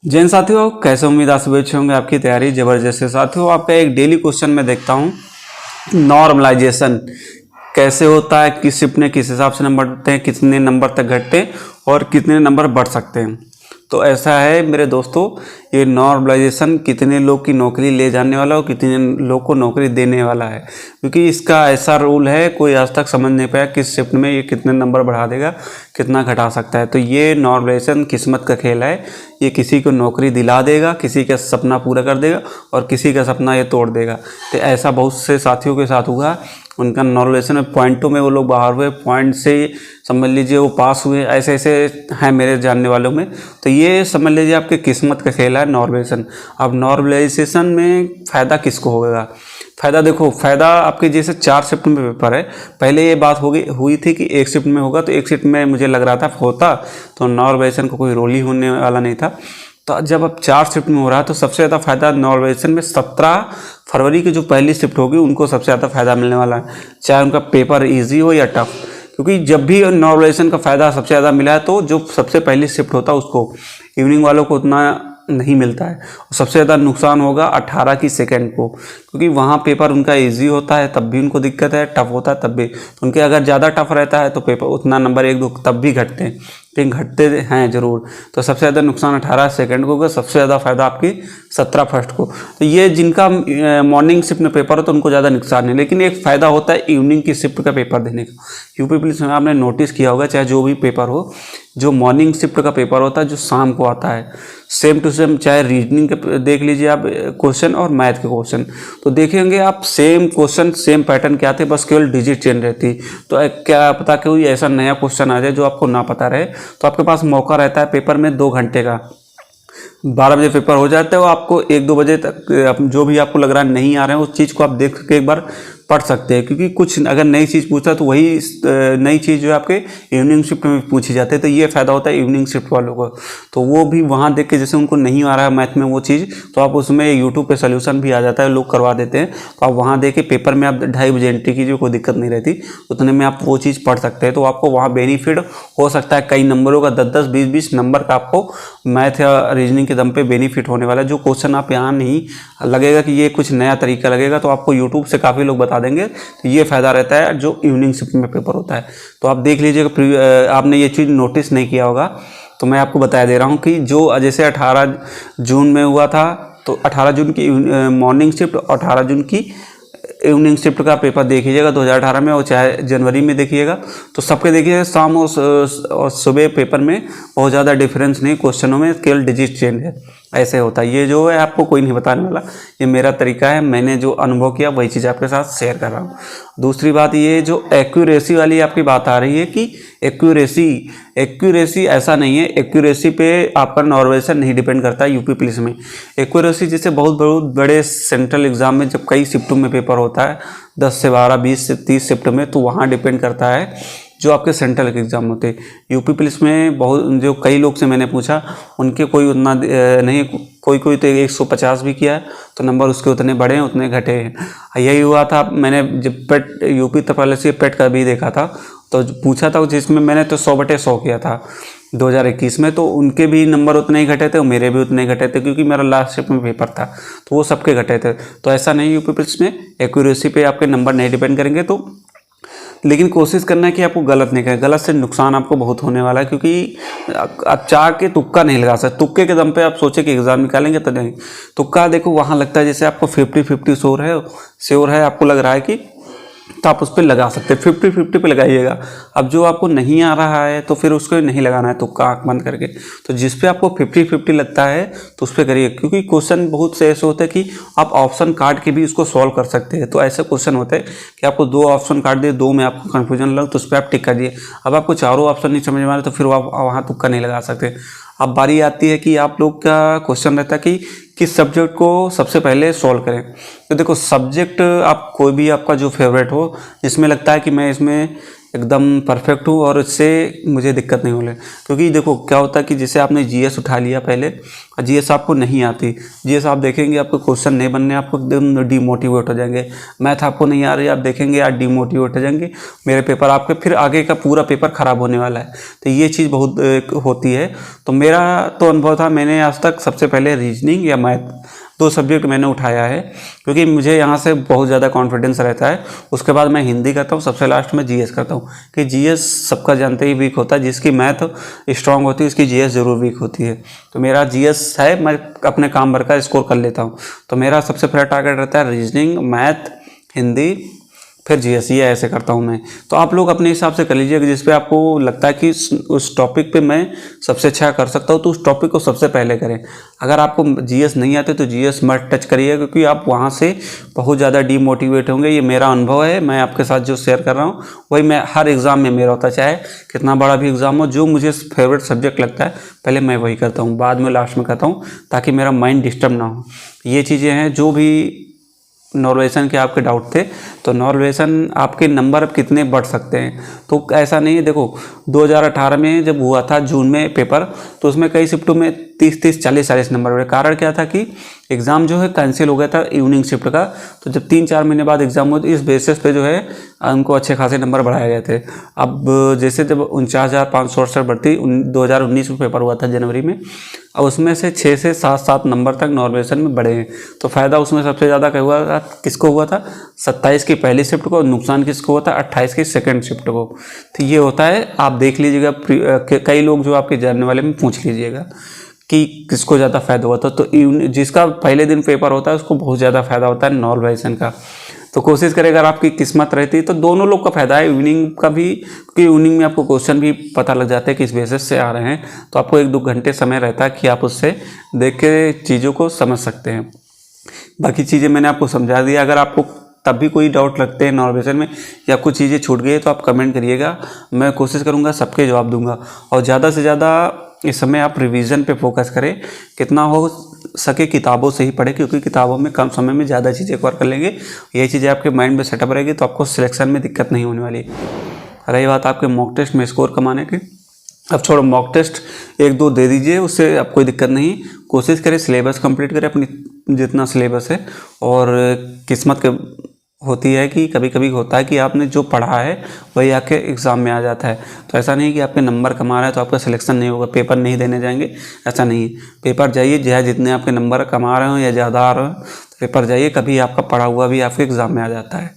जैन साथियों, कैसे उम्मीद आप सभी अच्छे होंगे। आपकी तैयारी जबरदस्त है। साथियों, आपका एक डेली क्वेश्चन मैं देखता हूँ, नॉर्मलाइजेशन कैसे होता है, किस शिफ्ट में किस हिसाब से नंबर बढ़ते हैं, कितने नंबर तक घटते हैं और कितने नंबर बढ़ सकते हैं। तो ऐसा है मेरे दोस्तों, ये नॉर्मलाइजेशन कितने लोग की नौकरी ले जाने वाला और कितने लोग को नौकरी देने वाला है, क्योंकि इसका ऐसा रूल है कोई आज तक समझ नहीं पाया किस शिफ्ट में ये कितने नंबर बढ़ा देगा, कितना घटा सकता है। तो ये नॉर्मलाइजेशन किस्मत का खेल है। ये किसी को नौकरी दिला देगा, किसी का सपना पूरा कर देगा और किसी का सपना ये तोड़ देगा। तो ऐसा बहुत से साथियों के साथ हुआ। उनका नॉर्मलाइजेशन में पॉइंटों में वो लोग बाहर हुए, पॉइंट से समझ लीजिए वो पास हुए, ऐसे ऐसे हैं मेरे जानने वालों में। तो ये समझ लीजिए आपके किस्मत का खेल है नॉर्मलाइजेशन। अब नॉर्मलाइजेशन में फ़ायदा किसको होगा? फ़ायदा देखो, फ़ायदा आपके जैसे 4 शिफ्ट में पेपर है। पहले ये बात हुई थी कि एक शिफ्ट में होगा, तो एक शिफ्ट में मुझे लग रहा था होता तो नॉर्मलाइजेशन को कोई रोल ही होने वाला नहीं था। तो जब अब 4 शिफ्ट में हो रहा है तो सबसे ज़्यादा फायदा नॉर्मलाइजेशन में 17 फरवरी की जो पहली शिफ्ट होगी उनको सबसे ज़्यादा फायदा मिलने वाला है, चाहे उनका पेपर इजी हो या टफ। क्योंकि जब भी नॉर्मलाइजेशन का फ़ायदा सबसे ज़्यादा मिला है तो जो सबसे पहली शिफ्ट होता है उसको, इवनिंग वालों को उतना नहीं मिलता है। और सबसे ज़्यादा नुकसान होगा 18 की सेकेंड को, क्योंकि वहाँ पेपर उनका इजी होता है तब भी उनको दिक्कत है, टफ होता है तब भी। तो उनके अगर ज़्यादा टफ रहता है तो पेपर उतना नंबर 1-2 तब भी घटते हैं, लेकिन घटते हैं ज़रूर। तो सबसे ज़्यादा नुकसान 18 सेकेंड को होगा, सबसे ज़्यादा फायदा आपकी 17 फर्स्ट को। तो ये जिनका मॉर्निंग शिफ्ट में पेपर हो तो उनको ज़्यादा नुकसान नहीं, लेकिन एक फ़ायदा होता है इवनिंग की शिफ्ट का पेपर देने का। यूपी पुलिस में आपने नोटिस किया होगा, चाहे जो भी पेपर हो, जो मॉर्निंग शिफ्ट का पेपर होता है जो शाम को आता है, सेम टू सेम, चाहे रीजनिंग के देख लीजिए आप क्वेश्चन और मैथ के क्वेश्चन, तो देखेंगे आप सेम क्वेश्चन सेम पैटर्न के आते, बस केवल डिजिट चेंज रहती। तो क्या पता कोई ऐसा नया क्वेश्चन आ जाए जो आपको ना पता रहे, तो आपके पास मौका रहता है पेपर में 2 घंटे का। 12 बजे पेपर हो जाता है, वो आपको 1-2 बजे तक जो भी आपको लग रहा है नहीं आ रहे हैं उस चीज़ को आप देख के एक बार पढ़ सकते हैं। क्योंकि कुछ अगर नई चीज़ पूछता है तो वही नई चीज़ जो है आपके इवनिंग शिफ्ट में पूछी जाती है। तो ये फ़ायदा होता है इवनिंग शिफ्ट वालों को, तो वो भी वहाँ देख के, जैसे उनको नहीं आ रहा है मैथ में वो चीज़, तो आप उसमें यूट्यूब पे सोल्यूशन भी आ जाता है, लोग करवा देते हैं। तो आप वहाँ देख के पेपर में आप 2:30 बजे एंट्री कीजिए, कोई दिक्कत नहीं रहती, उतने में आप वो चीज़ पढ़ सकते हैं। तो आपको वहाँ बेनिफिट हो सकता है कई नंबरों का, 10-10, 20-20 नंबर का आपको मैथ या रीजनिंग के दम पे बेनिफिट होने वाला है। जो क्वेश्चन आप यहाँ नहीं लगेगा कि ये कुछ नया तरीका लगेगा, तो आपको यूट्यूब से काफ़ी लोग बता देंगे। तो ये फ़ायदा रहता है जो इवनिंग शिफ्ट में पेपर होता है। तो आप देख लीजिएगा, आपने ये चीज़ नोटिस नहीं किया होगा तो मैं आपको बता दे रहा हूँ कि जो जैसे 18 जून में हुआ था, तो 18 जून की मॉर्निंग शिफ्ट और 18 जून की इवनिंग शिफ्ट का पेपर देखिएगा 2018 में, और चाहे जनवरी में देखिएगा, तो सबके देखिएगा शाम और सुबह पेपर में बहुत ज़्यादा डिफरेंस नहीं, क्वेश्चनों में केवल डिजिट चेंज है। ऐसे होता है। ये जो है आपको कोई नहीं बताने वाला, ये मेरा तरीका है, मैंने जो अनुभव किया वही चीज़ आपके साथ शेयर कर रहा हूँ। दूसरी बात ये जो एक्यूरेसी वाली आपकी बात आ रही है कि एक्यूरेसी ऐसा नहीं है। एक्यूरेसी पे आपका नॉर्मलाइजेशन नहीं डिपेंड करता है यूपी पुलिस में। एक्यूरेसी जैसे बहुत बड़े सेंट्रल एग्जाम में जब कई शिफ्टों में पेपर होता है, 10 से 12, 20 से 30 शिफ्ट में, तो वहाँ डिपेंड करता है जो आपके सेंट्रल के एग्ज़ाम होते हैं। यूपी पुलिस में बहुत, जो कई लोग से मैंने पूछा, उनके कोई उतना नहीं, कोई तो 150 भी किया है, तो नंबर उसके उतने बढ़े हैं उतने घटे हैं। यही हुआ था, मैंने जब पेट यूपी तपालसी पेट का भी देखा था, तो पूछा था जिसमें मैंने तो 100/100 किया था 2021 में, तो उनके भी नंबर उतने ही घटे थे और मेरे भी उतने ही घटे थे, क्योंकि मेरा लास्ट शिफ्ट में पेपर था, तो वो सबके घटे थे। तो ऐसा नहीं, यूपी पुलिस में एक्यूरेसी पे आपके नंबर नहीं डिपेंड करेंगे। तो लेकिन कोशिश करना है कि आपको गलत नहीं करें, गलत से नुकसान आपको बहुत होने वाला है, क्योंकि आप चाह के तुक्का नहीं लगा सकते। तुक्के के दम पे आप सोचे कि एग्ज़ाम निकालेंगे तो नहीं, तुक्का देखो वहाँ लगता है जैसे आपको 50-50 श्योर है आपको लग रहा है कि, तो आप उस पर लगा सकते हैं, 50-50 पे लगाइएगा। अब जो आपको नहीं आ रहा है तो फिर उसको नहीं लगाना है तुक्का आँख बंद करके। तो जिस पे आपको 50-50 लगता है तो उस पर करिए, क्योंकि क्वेश्चन बहुत से ऐसे होते हैं कि आप ऑप्शन काट के भी उसको सॉल्व कर सकते हैं। तो ऐसे क्वेश्चन होते हैं कि आपको 2 ऑप्शन काट दिए, 2 में आपको कन्फ्यूजन लग, तो उस पर आप टिक कर दिए। अब आपको चारों ऑप्शन नहीं समझ में आ रहे तो फिर आप वहाँ तुक्का नहीं लगा सकते। अब बारी आती है कि आप लोग का क्वेश्चन रहता है कि किस सब्जेक्ट को सबसे पहले सॉल्व करें। तो देखो, सब्जेक्ट आप कोई भी आपका जो फेवरेट हो, जिसमें लगता है कि मैं इसमें एकदम परफेक्ट हूँ और इससे मुझे दिक्कत नहीं हो रही। क्योंकि देखो क्या होता है कि जैसे आपने जीएस उठा लिया पहले, जीएस आपको नहीं आती, जीएस आप देखेंगे आपको क्वेश्चन नहीं बनने, आपको एकदम डिमोटिवेट हो जाएंगे। मैथ आपको नहीं आ रही, आप देखेंगे यार डिमोटिवेट हो जाएंगे, मेरे पेपर आपके फिर आगे का पूरा पेपर ख़राब होने वाला है। तो ये चीज़ बहुत होती है। तो मेरा तो अनुभव था, मैंने आज तक सबसे पहले रीजनिंग या मैथ 2 सब्जेक्ट मैंने उठाया है, क्योंकि मुझे यहाँ से बहुत ज़्यादा कॉन्फिडेंस रहता है। उसके बाद मैं हिंदी करता हूँ, सबसे लास्ट में जीएस करता हूँ, कि जीएस सबका जानते ही वीक होता है, जिसकी मैथ स्ट्रांग होती है उसकी जीएस ज़रूर वीक होती है। तो मेरा जीएस है, मैं अपने काम भर का स्कोर कर लेता हूँ। तो मेरा सबसे पहला टारगेट रहता है रीजनिंग, मैथ, हिंदी, फिर जीएस, ये ऐसे करता हूँ मैं। तो आप लोग अपने हिसाब से कर लीजिए कि जिस पे आपको लगता है कि उस टॉपिक पे मैं सबसे अच्छा कर सकता हूँ, तो उस टॉपिक को सबसे पहले करें। अगर आपको जीएस नहीं आते तो जीएस मत टच करिए, क्योंकि आप वहाँ से बहुत ज़्यादा डीमोटिवेट होंगे। ये मेरा अनुभव है, मैं आपके साथ जो शेयर कर रहा हूँ वही मैं हर एग्ज़ाम में मेरा होता है, चाहे कितना बड़ा भी एग्ज़ाम हो। जो मुझे फेवरेट सब्जेक्ट लगता है पहले मैं वही करता हूँ, बाद में लास्ट में करता हूँ, ताकि मेरा माइंड डिस्टर्ब ना हो। ये चीज़ें हैं। जो भी नॉर्वेशन के आपके डाउट थे, तो नॉर्वेशन आपके नंबर अब कितने बढ़ सकते हैं, तो ऐसा नहीं है। देखो 2018 में जब हुआ था जून में पेपर, तो उसमें कई शिफ्टों में 30-30, 40-40 नंबर बढ़े। कारण क्या था कि एग्ज़ाम जो है कैंसिल हो गया था इवनिंग शिफ्ट का। तो जब 3-4 महीने बाद एग्ज़ाम हुआ तो इस बेसिस पे जो है उनको अच्छे खासे नंबर बढ़ाए गए थे। अब जैसे जब 49,568 बढ़ती 2019 में पेपर हुआ था जनवरी में, और उसमें से 6 से 7 नंबर तक नॉर्वेशन में बढ़े हैं। तो फ़ायदा उसमें सबसे ज़्यादा क्या हुआ था, किसको हुआ था? 27 की पहली शिफ्ट को। नुकसान किसको हुआ था? 28 की सेकंड शिफ्ट को। तो ये होता है, आप देख लीजिएगा। कई लोग जो आपके जानने वाले में पूछ लीजिएगा कि किसको ज़्यादा फ़ायदा हुआ था। तो जिसका पहले दिन पेपर होता है उसको बहुत ज़्यादा फ़ायदा होता है नॉर्वेशन का। तो कोशिश करें, अगर आपकी किस्मत रहती तो दोनों लोग का फ़ायदा है, इवनिंग का भी, क्योंकि इवनिंग में आपको क्वेश्चन भी पता लग जाते हैं किस बेसिस से आ रहे हैं। तो आपको 1-2 घंटे समय रहता है कि आप उससे देख के चीज़ों को समझ सकते हैं। बाकी चीज़ें मैंने आपको समझा दिया। अगर आपको तब भी कोई डाउट लगते हैं नॉर्वेशन में या कुछ चीज़ें छूट गई है तो आप कमेंट करिएगा, मैं कोशिश करूँगा सबके जवाब दूंगा। और ज़्यादा से ज़्यादा इस समय आप रिवीजन पे फोकस करें, कितना हो सके किताबों से ही पढ़ें, क्योंकि किताबों में कम समय में ज़्यादा चीज़ें कवर कर लेंगे। यही चीज़ें आपके माइंड में सेटअप रहेगी तो आपको सिलेक्शन में दिक्कत नहीं होने वाली। रही बात आपके मॉक टेस्ट में स्कोर कमाने की, अब छोड़ो, मॉक टेस्ट 1-2 दे दीजिए, उससे अब कोई दिक्कत नहीं। कोशिश करें सिलेबस कंप्लीट करें अपनी, जितना सिलेबस है। और किस्मत के होती है कि कभी कभी होता है कि आपने जो पढ़ा है वही आपके एग्ज़ाम में आ जाता है। तो ऐसा नहीं कि आपके नंबर कमा रहा है तो आपका सिलेक्शन नहीं होगा, पेपर नहीं देने जाएंगे, ऐसा नहीं। पेपर जाइए, चाहे जितने आपके नंबर कमा रहे हो या ज़्यादा आ रहे हो, पेपर जाइए, कभी आपका पढ़ा हुआ भी आपके एग्ज़ाम में आ जाता है।